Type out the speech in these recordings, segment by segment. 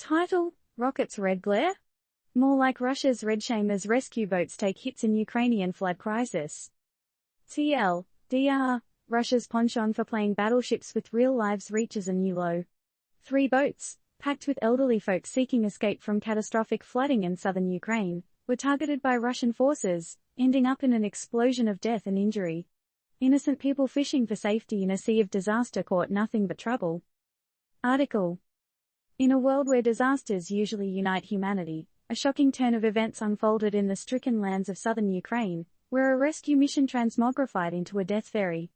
Title: Rockets' Red Glare? More like Russia's red shame as rescue boats take hits in Ukrainian flood crisis. TLDR: Russia's penchant for playing battleships with real lives reaches a new low. 3 boats, packed with elderly folks seeking escape from catastrophic flooding in southern Ukraine, were targeted by Russian forces, ending up in an explosion of death and injury. Innocent people fishing for safety in a sea of disaster caught nothing but trouble. Article: In a world where disasters usually unite humanity, a shocking turn of events unfolded in the stricken lands of southern Ukraine, where a rescue mission transmogrified into a death ferry.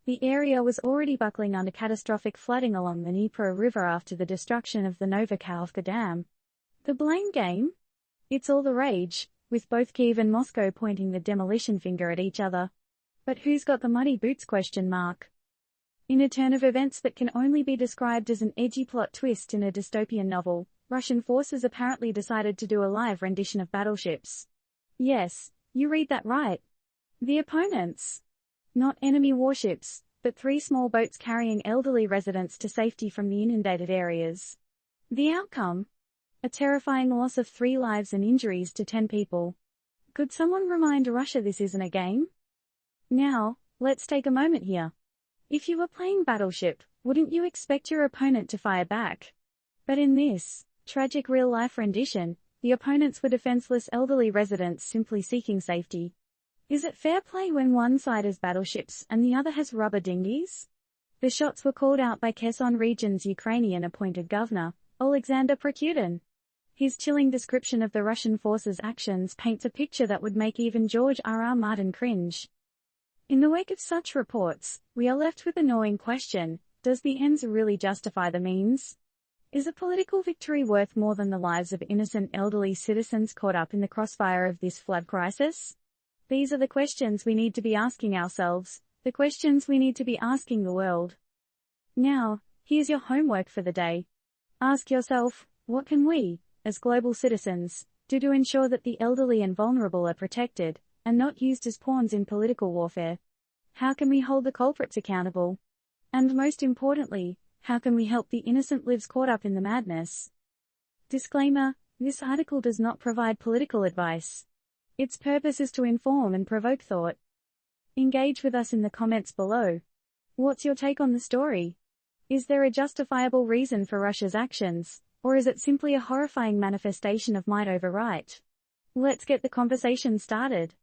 The area was already buckling under catastrophic flooding along the Dnieper River after the destruction of the Novokhovka Dam. The blame game? It's all the rage, with both Kyiv and Moscow pointing the demolition finger at each other. But who's got the muddy boots ? In a turn of events that can only be described as an edgy plot twist in a dystopian novel, Russian forces apparently decided to do a live rendition of Battleships. Yes, you read that right. The opponents. Not enemy warships, but 3 small boats carrying elderly residents to safety from the inundated areas. The outcome? A terrifying loss of 3 lives and injuries to 10 people. Could someone remind Russia this isn't a game? Now, let's take a moment here. If you were playing Battleship, wouldn't you expect your opponent to fire back? But in this tragic real-life rendition, the opponents were defenseless elderly residents simply seeking safety. Is it fair play when one side has battleships and the other has rubber dinghies? The shots were called out by Kherson region's Ukrainian appointed governor, Alexander Prokudin. His chilling description of the Russian forces' actions paints a picture that would make even George R.R. Martin cringe. In the wake of such reports, we are left with a gnawing question: does the ends really justify the means? Is a political victory worth more than the lives of innocent elderly citizens caught up in the crossfire of this flood crisis? These are the questions we need to be asking ourselves, the questions we need to be asking the world. Now, here's your homework for the day. Ask yourself, what can we, as global citizens, do to ensure that the elderly and vulnerable are protected, and not used as pawns in political warfare? How can we hold the culprits accountable? And most importantly, how can we help the innocent lives caught up in the madness? Disclaimer: this article does not provide political advice. Its purpose is to inform and provoke thought. Engage with us in the comments below. What's your take on the story? Is there a justifiable reason for Russia's actions, or is it simply a horrifying manifestation of might over right? Let's get the conversation started.